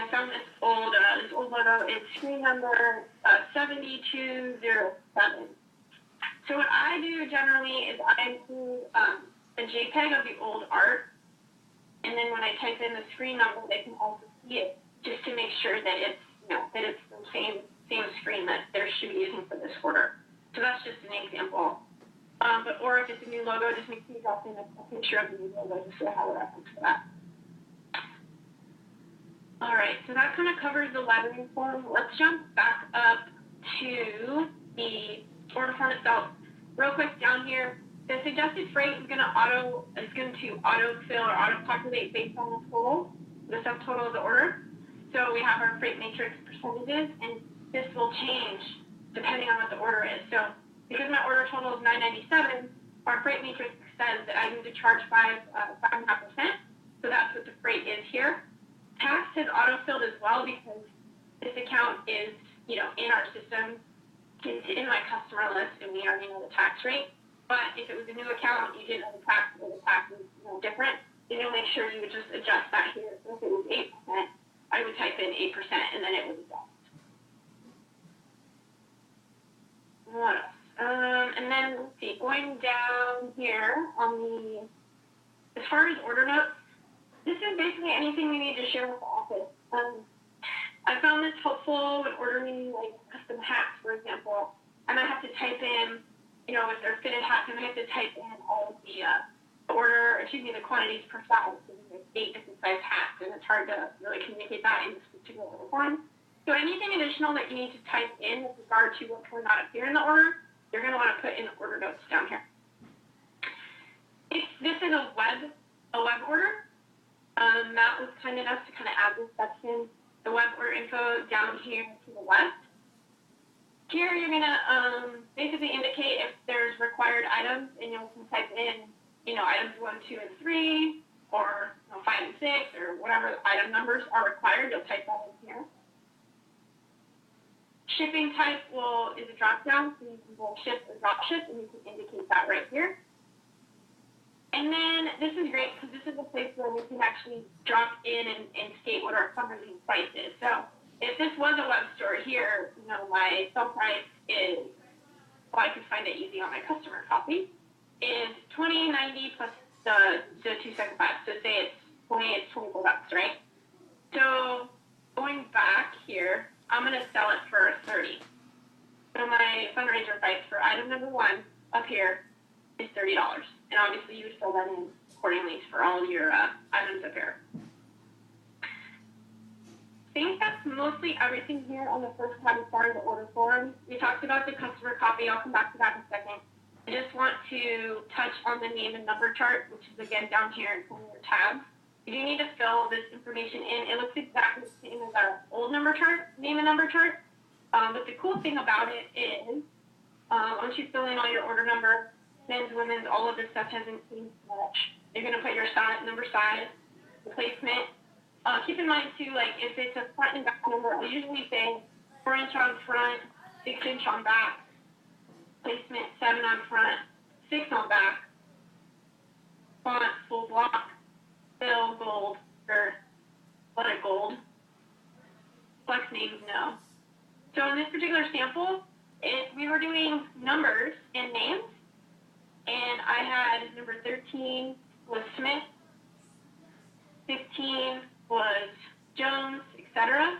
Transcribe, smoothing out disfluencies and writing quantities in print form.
I found this old logo. It's screen number 7207. So what I do generally is I include a JPEG of the old art, and then when I type in the screen number, they can also see it, just to make sure that it's that it's the same screen that they should be using for this order. So that's just an example. Or if it's a new logo, just make sure you drop in a picture of the new logo just so I have a reference for that. All right, so that kind of covers the lettering form. Let's jump back up to the order form itself. Real quick down here, the suggested freight is going to autofill or auto-populate based on the subtotal of the order. So we have our freight matrix percentages, and this will change depending on what the order is. So because my order total is $9.97, our freight matrix says that I need to charge 5.5%. So that's what the freight is here. Tax is autofilled as well because this account is, in our system. It's in my customer list, and we already know the tax rate. But if it was a new account, you didn't know the tax, or the tax is different, then you'll make sure you would just adjust that here. So if it was 8%, I would type in 8%, and then it would adjust. What else? And then, let's see, going down here as far as order notes, this is basically anything we need to share with the office. I found this helpful when ordering like custom hats, for example. I might have to type in, if they're fitted hats, I might have to type in all of the the quantities per size. So there's 8 different size hats, and it's hard to really communicate that in this particular order form. So anything additional that you need to type in with regard to what will not appear in the order, you're going to want to put in the order notes down here. If this is a web order, Matt was kind enough to kind of add this section, the web order info down here to the left. Here you're going to basically indicate if there's required items, and you can type in, items 1, 2, and 3, or 5 and 6, or whatever item numbers are required. You'll type that in here. Shipping type is a drop down, so you can both ship or drop ship, and you can indicate that right here. And then this is great because this is a place where we can actually drop in and state what our fundraising price is. So if this was a web store here, my sell price is, I can find it easy on my customer copy, is $20.90 plus the $275. So say it's $24, right? So going back here, I'm going to sell it for $30. So my fundraiser price for item number 1 up here is $30. And obviously you would fill that in accordingly for all your items up here. I think that's mostly everything here on the first tab as far as the order form. We talked about the customer copy. I'll come back to that in a second. I just want to touch on the name and number chart, which is again down here in some of your tabs. You do need to fill this information in. It looks exactly the same as our old number chart, name and number chart. But the cool thing about it is once you fill in all your order number, men's, women's, all of this stuff hasn't changed much. You're going to put your number size, the placement. Keep in mind, too, like if it's a front and back number, I usually say 4-inch on front, 6-inch on back, placement 7 on front, 6 on back, font, full block, fill, gold, or let it gold. Flex names, no. So in this particular sample, we were doing numbers and names, and I had number 13 was Smith, 15 was Jones, etc.